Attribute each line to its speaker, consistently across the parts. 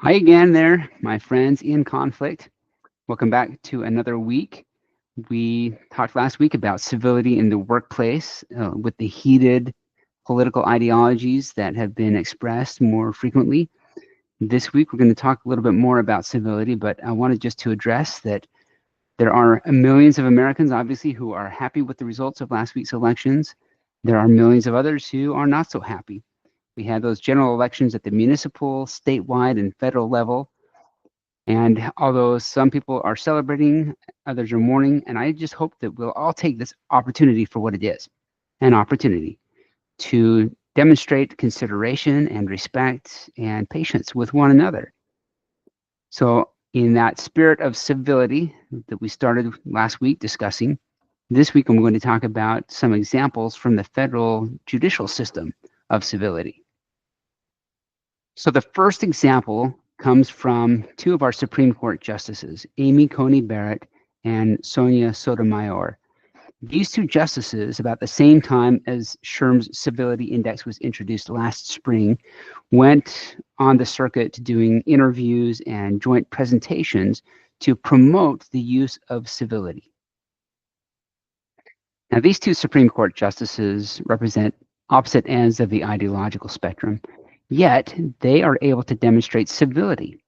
Speaker 1: Hi again there, my friends in conflict. Welcome back to another week. We talked last week about civility in the workplace with the heated political ideologies that have been expressed more frequently. This week, we're going to talk a little bit more about civility, but I wanted just to address that there are millions of Americans, obviously, who are happy with the results of last week's elections. There are millions of others who are not so happy. We had those general elections at the municipal, statewide, and federal level. And although some people are celebrating, others are mourning, and I just hope that we'll all take this opportunity for what it is, an opportunity to demonstrate consideration and respect and patience with one another. So in that spirit of civility that we started last week discussing, this week I'm going to talk about some examples from the federal judicial system of civility. So the first example comes from two of our Supreme Court justices, Amy Coney Barrett and Sonia Sotomayor. These two justices, about the same time as SHRM's Civility Index was introduced last spring, went on the circuit doing interviews and joint presentations to promote the use of civility. Now, these two Supreme Court justices represent opposite ends of the ideological spectrum, yet they are able to demonstrate civility.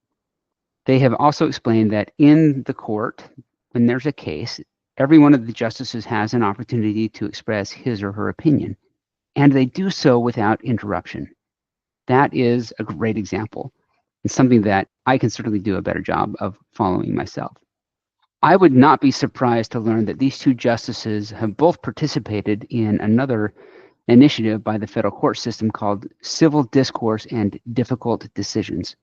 Speaker 1: They have also explained that in the court, when there's a case, every one of the justices has an opportunity to express his or her opinion, and they do so without interruption. That is a great example. It's something that I can certainly do a better job of following myself. I would not be surprised to learn that these two justices have both participated in another initiative by the federal court system called Civil Discourse and Difficult Decisions.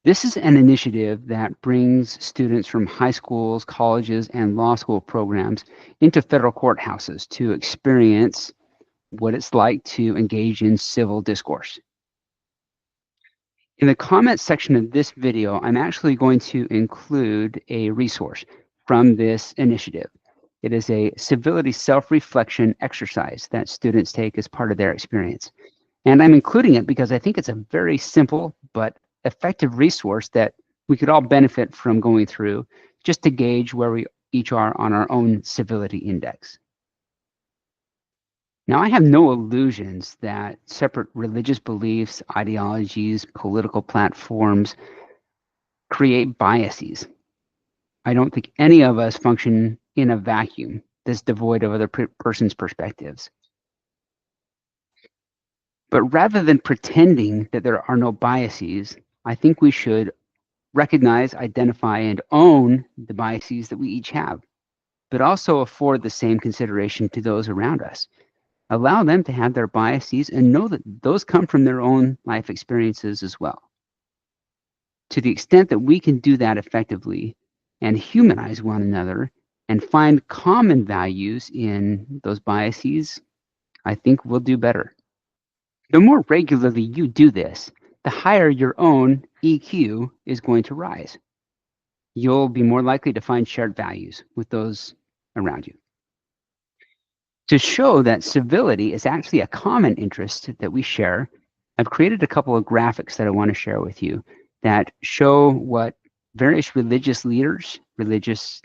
Speaker 1: This is an initiative that brings students from high schools, colleges, and law school programs into federal courthouses to experience what it's like to engage in civil discourse. In the comments section of this video, I'm actually going to include a resource from this initiative. It is a civility self-reflection exercise that students take as part of their experience. And I'm including it because I think it's a very simple but effective resource that we could all benefit from going through just to gauge where we each are on our own civility index. Now, I have no illusions that separate religious beliefs, ideologies, political platforms create biases. I don't think any of us function in a vacuum that's devoid of other person's perspectives. But rather than pretending that there are no biases, I think we should recognize, identify, and own the biases that we each have, but also afford the same consideration to those around us. Allow them to have their biases and know that those come from their own life experiences as well. To the extent that we can do that effectively and humanize one another and find common values in those biases, I think we'll do better. The more regularly you do this, the higher your own EQ is going to rise. You'll be more likely to find shared values with those around you. To show that civility is actually a common interest that we share, I've created a couple of graphics that I want to share with you that show what various religious leaders, religious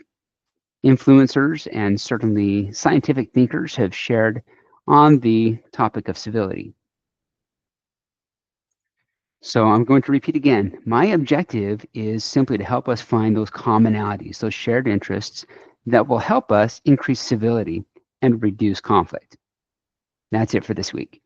Speaker 1: influencers, and certainly scientific thinkers have shared on the topic of civility. So I'm going to repeat again. My objective is simply to help us find those commonalities, those shared interests that will help us increase civility and reduce conflict. That's it for this week.